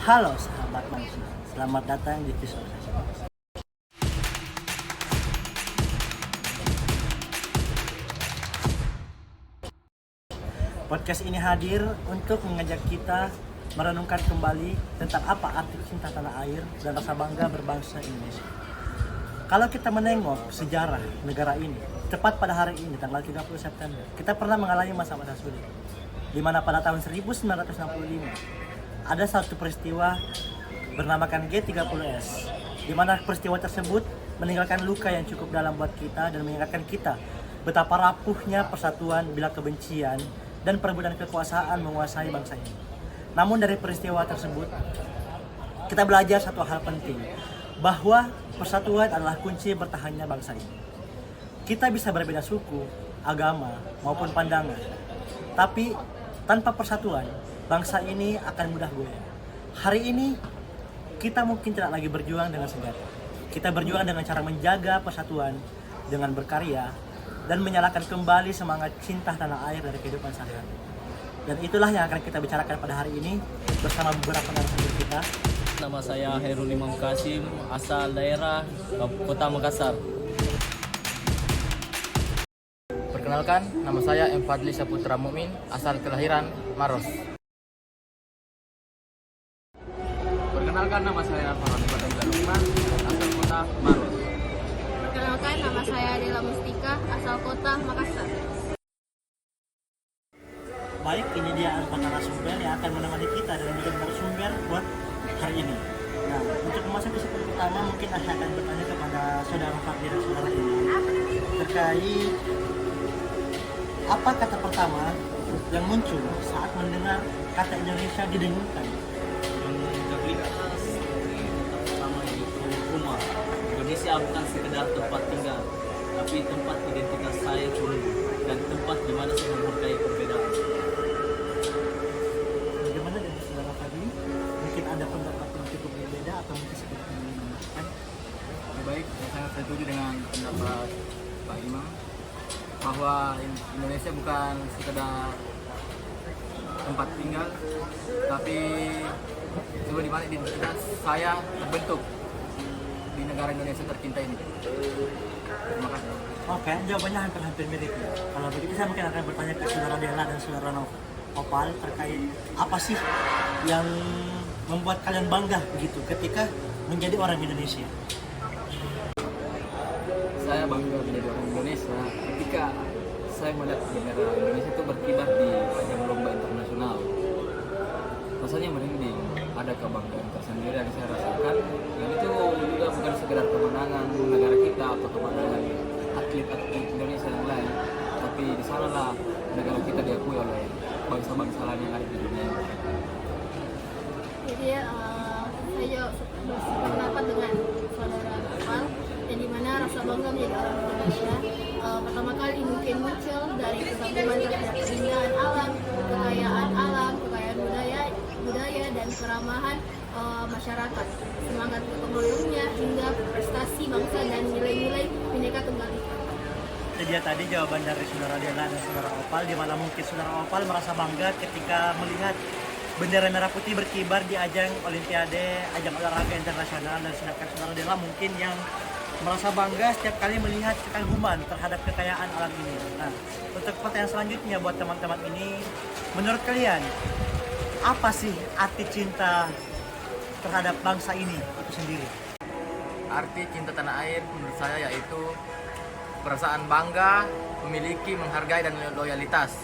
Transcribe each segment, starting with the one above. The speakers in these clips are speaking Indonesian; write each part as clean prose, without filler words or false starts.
Halo sahabat manusia, selamat datang di visualisasi. Podcast ini hadir untuk mengajak kita merenungkan kembali tentang apa arti cinta tanah air dan rasa bangga berbangsa Indonesia. Kalau kita menengok sejarah negara ini, tepat pada hari ini, tanggal 30 September, kita pernah mengalami masa-masa sulit. Di mana pada tahun 1965, ada satu peristiwa bernamakan G30S, di mana peristiwa tersebut meninggalkan luka yang cukup dalam buat kita dan mengingatkan kita betapa rapuhnya persatuan bila kebencian dan perebutan kekuasaan menguasai bangsa ini. Namun dari peristiwa tersebut, kita belajar satu hal penting, bahwa persatuan adalah kunci bertahannya bangsa ini. Kita bisa berbeda suku, agama, maupun pandangan, tapi tanpa persatuan, bangsa ini akan mudah goyah. Hari ini, kita mungkin tidak lagi berjuang dengan senjata. Kita berjuang dengan cara menjaga persatuan, dengan berkarya, dan menyalakan kembali semangat cinta tanah air dari kehidupan sehari-hari. Dan itulah yang akan kita bicarakan pada hari ini bersama beberapa narasumber kita. Nama saya Hairul Imam Kasim, asal daerah Kota Makassar. Perkenalkan, nama saya M. Fadli Saputra Mukmin, asal kelahiran Maros. Perkenalkan, nama saya Farhan Ibadah Lukman, asal Kota Maros. Perkenalkan, nama saya Dela Mustika, asal Kota Makassar. Baik, ini dia empat narasumber yang akan menemani kita dalam menjadi narasumber buat hari ini. Nah, untuk memasuki segmen pertama, mungkin saya akan bertanya kepada saudara Fadli dan saudara ini terkait apa kata pertama yang muncul saat mendengar kata Indonesia didengungkan. Pertama itu rumah. Indonesia bukan sekedar tempat tinggal, tapi tempat identitas saya dulu dan tempat di mana saya menghargai perbedaan. Bagaimana dengan saudara Fadli? Mungkin ada pendapat yang cukup berbeda atau mungkin seperti yang menambahkan? Baik, saya sangat setuju dengan pendapat Pak Imam bahwa Indonesia bukan sekedar tempat tinggal, tapi cuma di mana identitas saya terbentuk di negara Indonesia tercinta ini. Terima kasih. Oke, jawabannya hampir-hampir mirip ya. Kalau begitu saya mungkin akan bertanya ke saudara Dela dan saudara Opal terkait apa sih yang membuat kalian bangga begitu ketika menjadi orang Indonesia. Saya bangga menjadi orang Indonesia ketika saya melihat negara Indonesia itu berkibar di ajang lomba internasional. Rasanya merinding, ada kebanggaan tersendiri yang saya rasakan. Dan itu juga bukan sekedar kemenangan negara kita atau kemenangan atlet-atlet Indonesia yang lain, tapi di sanalah negara kita diakui oleh bangsa-bangsa lain yang ada di dunia. Jadi saya berpendapat dengan saudara Opal, yang dimana rasa bangga menjadi orang Indonesia pertama kali mungkin muncul dari kekaguman terhadap keindahan alam, kekayaan budaya dan keramahan masyarakat, semangat gotong royongnya hingga prestasi bangsa dan nilai-nilai Bhinneka Tunggal Ika. Itu dia tadi jawaban dari saudara Dela dan saudara Opal, di mana mungkin saudara Opal merasa bangga ketika melihat bendera merah putih berkibar di ajang Olimpiade, ajang olahraga internasional, dan sedangkan saudara Dela mungkin yang merasa bangga setiap kali melihat kekaguman terhadap kekayaan alam ini. Nah, untuk pertanyaan selanjutnya buat teman-teman ini, menurut kalian apa sih arti cinta terhadap bangsa ini itu sendiri? Arti cinta tanah air menurut saya yaitu perasaan bangga, memiliki, menghargai, dan loyalitas.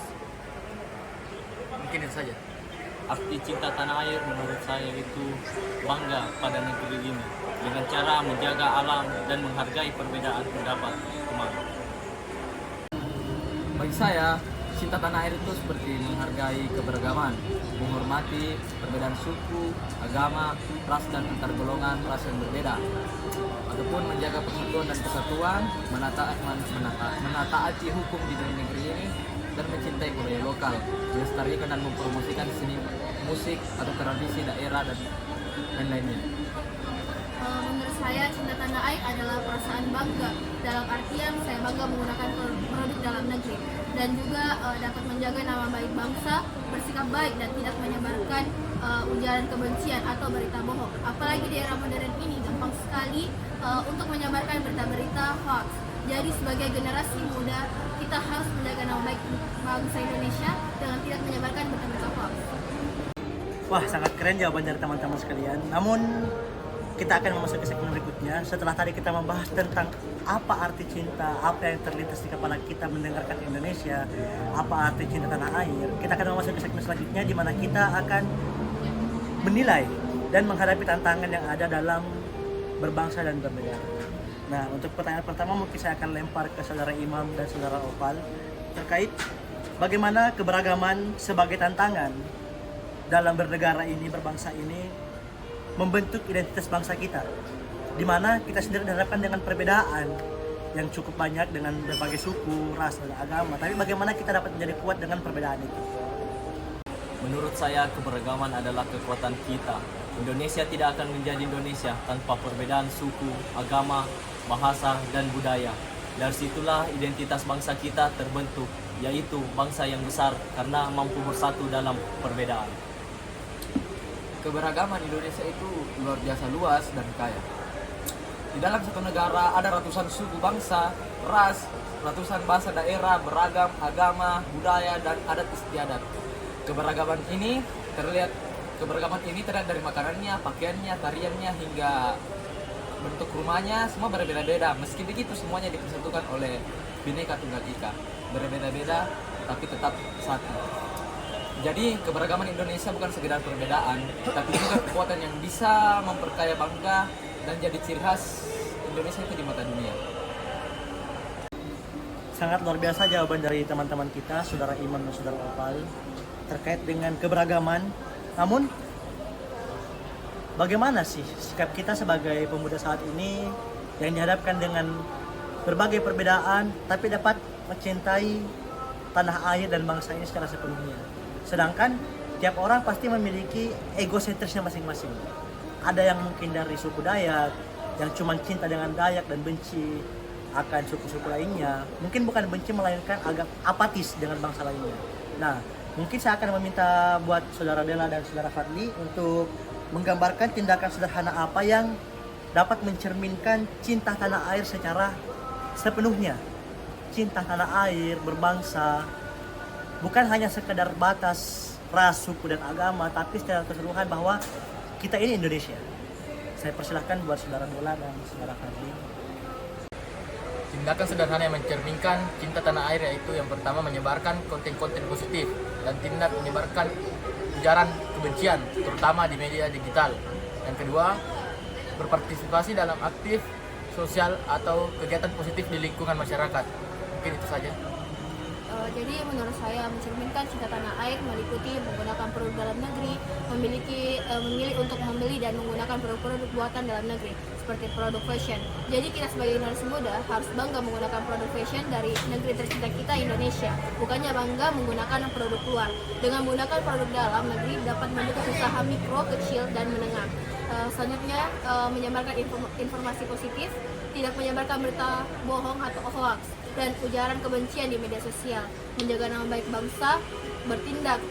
Mungkin itu saja. Arti cinta tanah air menurut saya itu bangga pada negeri ini dengan cara menjaga alam dan menghargai perbedaan pendapat teman. Bagi saya, cinta tanah air itu seperti menghargai keberagaman, menghormati perbedaan suku, agama, ras, dan antar golongan ras yang berbeda, ataupun menjaga persatuan dan kesatuan, menataati hukum di negeri ini, dan mencintai budaya lokal, melestarikan dan mempromosikan seni musik atau tradisi daerah dan lainnya. Menurut saya cinta tanah air adalah perasaan bangga, dalam artian saya bangga menggunakan produk dalam negeri dan juga dapat menjaga nama baik bangsa, bersikap baik dan tidak menyebarkan ujaran kebencian atau berita bohong. Apalagi di era modern ini gampang sekali untuk menyebarkan berita-berita hoax. Jadi sebagai generasi muda kita harus menjaga nama baik bangsa Indonesia dengan tidak menyebarkan berita-berita hoax. Wah, sangat keren jawaban dari teman-teman sekalian. Namun kita akan memasuki segmen berikutnya. Setelah tadi kita membahas tentang apa arti cinta, apa yang terlintas di kepala kita mendengarkan Indonesia, apa arti cinta tanah air, kita akan memasuki segmen selanjutnya di mana kita akan menilai dan menghadapi tantangan yang ada dalam berbangsa dan berbeda. Nah, untuk pertanyaan pertama mungkin saya akan lempar ke saudara Imam dan saudara Opal terkait bagaimana keberagaman sebagai tantangan dalam bernegara ini, berbangsa ini, membentuk identitas bangsa kita, di mana kita sendiri dihadapkan dengan perbedaan yang cukup banyak dengan berbagai suku, ras, dan agama. Tapi bagaimana kita dapat menjadi kuat dengan perbedaan itu? Menurut saya keberagaman adalah kekuatan kita. Indonesia tidak akan menjadi Indonesia tanpa perbedaan suku, agama, bahasa, dan budaya. Dari situlah identitas bangsa kita terbentuk, yaitu bangsa yang besar karena mampu bersatu dalam perbedaan. Keberagaman Indonesia itu luar biasa luas dan kaya. Di dalam satu negara ada ratusan suku bangsa, ras, ratusan bahasa daerah, beragam agama, budaya, dan adat istiadat. Keberagaman ini terlihat dari makanannya, pakaiannya, tariannya, hingga bentuk rumahnya, semua berbeda-beda. Meski begitu semuanya dipersatukan oleh Bhinneka Tunggal Ika. Berbeda-beda tapi tetap satu. Jadi keberagaman Indonesia bukan sekedar perbedaan, tapi juga kekuatan yang bisa memperkaya bangga dan jadi ciri khas Indonesia itu di mata dunia. Sangat luar biasa jawaban dari teman-teman kita, saudara Imam dan saudara Opal, terkait dengan keberagaman. Namun, bagaimana sih sikap kita sebagai pemuda saat ini yang dihadapkan dengan berbagai perbedaan, tapi dapat mencintai tanah air dan bangsa ini secara sepenuhnya? Sedangkan tiap orang pasti memiliki egosentrisnya masing-masing. Ada yang mungkin dari suku Dayak, yang cuma cinta dengan Dayak dan benci akan suku-suku lainnya. Mungkin bukan benci, melainkan agak apatis dengan bangsa lainnya. Nah, mungkin saya akan meminta buat saudara Dela dan saudara Fadli untuk menggambarkan tindakan sederhana apa yang dapat mencerminkan cinta tanah air secara sepenuhnya. Cinta tanah air, berbangsa, bukan hanya sekedar batas ras, suku, dan agama, tapi secara keseluruhan bahwa kita ini Indonesia. Saya persilahkan buat saudara Dela dan saudara Fadli. Tindakan sederhana yang mencerminkan cinta tanah air yaitu yang pertama menyebarkan konten-konten positif dan tidak menyebarkan ujaran kebencian, terutama di media digital. Yang kedua, berpartisipasi dalam aktif sosial atau kegiatan positif di lingkungan masyarakat. Mungkin itu saja. Jadi menurut saya mencerminkan cinta tanah air meliputi menggunakan produk dalam negeri, memilih untuk membeli dan menggunakan produk-produk buatan dalam negeri seperti produk fashion. Jadi kita sebagai generasi muda harus bangga menggunakan produk fashion dari negeri tercinta kita Indonesia, bukannya bangga menggunakan produk luar. Dengan menggunakan produk dalam negeri dapat mendukung usaha mikro, kecil, dan menengah. Selanjutnya menyebarkan informasi positif, tidak menyebarkan berita bohong atau hoax dan ujaran kebencian di media sosial, menjaga nama baik bangsa, bertindak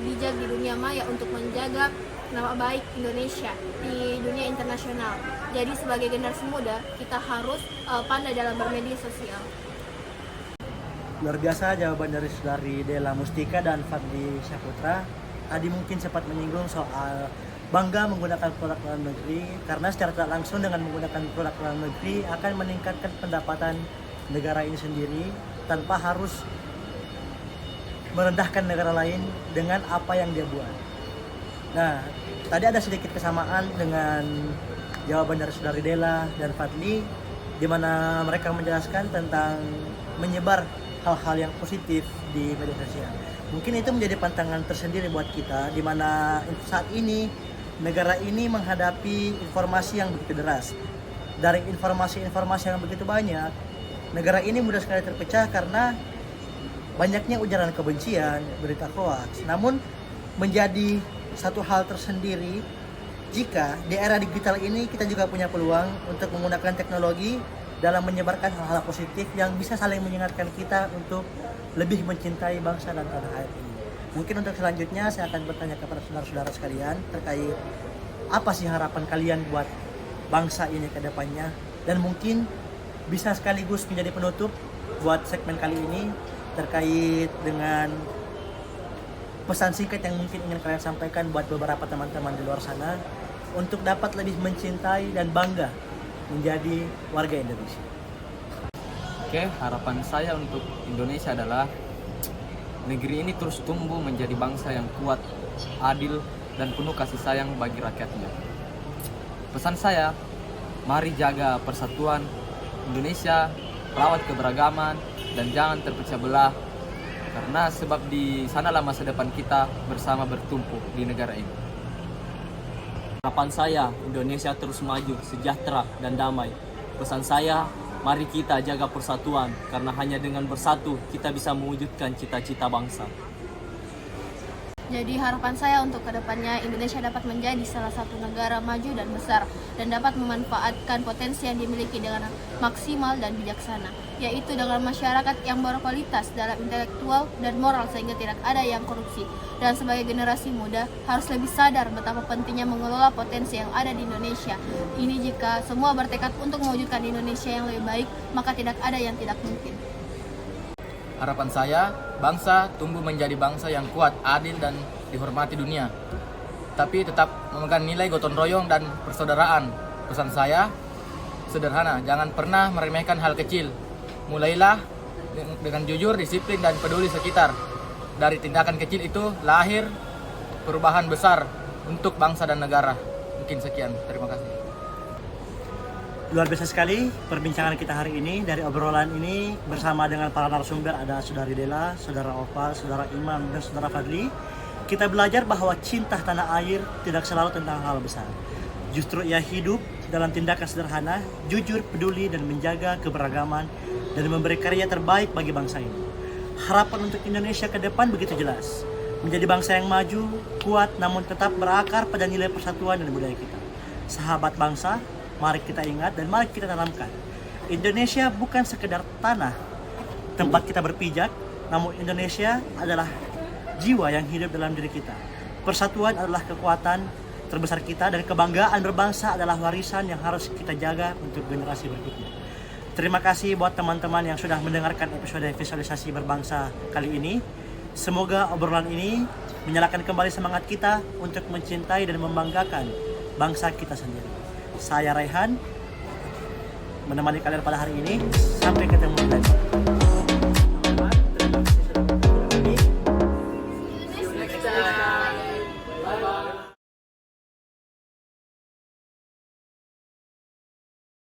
bijak di dunia maya untuk menjaga nama baik Indonesia di dunia internasional. Jadi sebagai generasi muda kita harus pandai dalam bermedia sosial. Luar biasa jawaban dari saudari Dela Mustika dan Fadli Syaputra. Tadi mungkin sempat menyinggung soal bangga menggunakan produk dalam negeri, karena secara tidak langsung dengan menggunakan produk dalam negeri akan meningkatkan pendapatan negara ini sendiri tanpa harus merendahkan negara lain dengan apa yang dia buat. Nah, tadi ada sedikit kesamaan dengan jawaban dari saudari Dela dan Fadli, di mana mereka menjelaskan tentang menyebar hal-hal yang positif di media sosial. Mungkin itu menjadi pantangan tersendiri buat kita, di mana saat ini negara ini menghadapi informasi yang begitu deras. Dari informasi-informasi yang begitu banyak, negara ini mudah sekali terpecah karena banyaknya ujaran kebencian, berita hoax. Namun menjadi satu hal tersendiri jika di era digital ini kita juga punya peluang untuk menggunakan teknologi dalam menyebarkan hal-hal positif yang bisa saling mengingatkan kita untuk lebih mencintai bangsa dan tanah air ini. Mungkin untuk selanjutnya saya akan bertanya kepada saudara-saudara sekalian terkait apa sih harapan kalian buat bangsa ini ke depannya, dan mungkin bisa sekaligus menjadi penutup buat segmen kali ini terkait dengan pesan singkat yang mungkin ingin kalian sampaikan buat beberapa teman-teman di luar sana untuk dapat lebih mencintai dan bangga menjadi warga Indonesia. Oke, harapan saya untuk Indonesia adalah negeri ini terus tumbuh menjadi bangsa yang kuat, adil, dan penuh kasih sayang bagi rakyatnya. Pesan saya, mari jaga persatuan Indonesia, rawat keberagaman, dan jangan terpecah belah. Karena sebab di sanalah masa depan kita bersama bertumpu di negara ini. Harapan saya, Indonesia terus maju, sejahtera, dan damai. Pesan saya, mari kita jaga persatuan, karena hanya dengan bersatu kita bisa mewujudkan cita-cita bangsa. Jadi harapan saya untuk kedepannya Indonesia dapat menjadi salah satu negara maju dan besar dan dapat memanfaatkan potensi yang dimiliki dengan maksimal dan bijaksana, yaitu dengan masyarakat yang berkualitas dalam intelektual dan moral sehingga tidak ada yang korupsi. Dan sebagai generasi muda harus lebih sadar betapa pentingnya mengelola potensi yang ada di Indonesia. Ini jika semua bertekad untuk mewujudkan Indonesia yang lebih baik, maka tidak ada yang tidak mungkin. Harapan saya, bangsa tumbuh menjadi bangsa yang kuat, adil, dan dihormati dunia. Tapi tetap memegang nilai gotong royong dan persaudaraan. Pesan saya, sederhana, jangan pernah meremehkan hal kecil. Mulailah dengan jujur, disiplin, dan peduli sekitar. Dari tindakan kecil itu lahir perubahan besar untuk bangsa dan negara. Mungkin sekian, terima kasih. Luar biasa sekali perbincangan kita hari ini. Dari obrolan ini bersama dengan para narasumber ada Saudari Dela, Saudara Opal, Saudara Imam, dan Saudara Fadli. Kita belajar bahwa cinta tanah air tidak selalu tentang hal besar. Justru ia hidup dalam tindakan sederhana, jujur, peduli, dan menjaga keberagaman dan memberi karya terbaik bagi bangsa ini. Harapan untuk Indonesia ke depan begitu jelas. Menjadi bangsa yang maju, kuat, namun tetap berakar pada nilai persatuan dan budaya kita. Sahabat bangsa, mari kita ingat dan mari kita tanamkan. Indonesia bukan sekedar tanah tempat kita berpijak, namun Indonesia adalah jiwa yang hidup dalam diri kita. Persatuan adalah kekuatan terbesar kita dan kebanggaan berbangsa adalah warisan yang harus kita jaga untuk generasi berikutnya. Terima kasih buat teman-teman yang sudah mendengarkan episode visualisasi berbangsa kali ini. Semoga obrolan ini menyalakan kembali semangat kita untuk mencintai dan membanggakan bangsa kita sendiri. Saya Raihan menemani kalian pada hari ini. Sampai ketemu di lain waktu.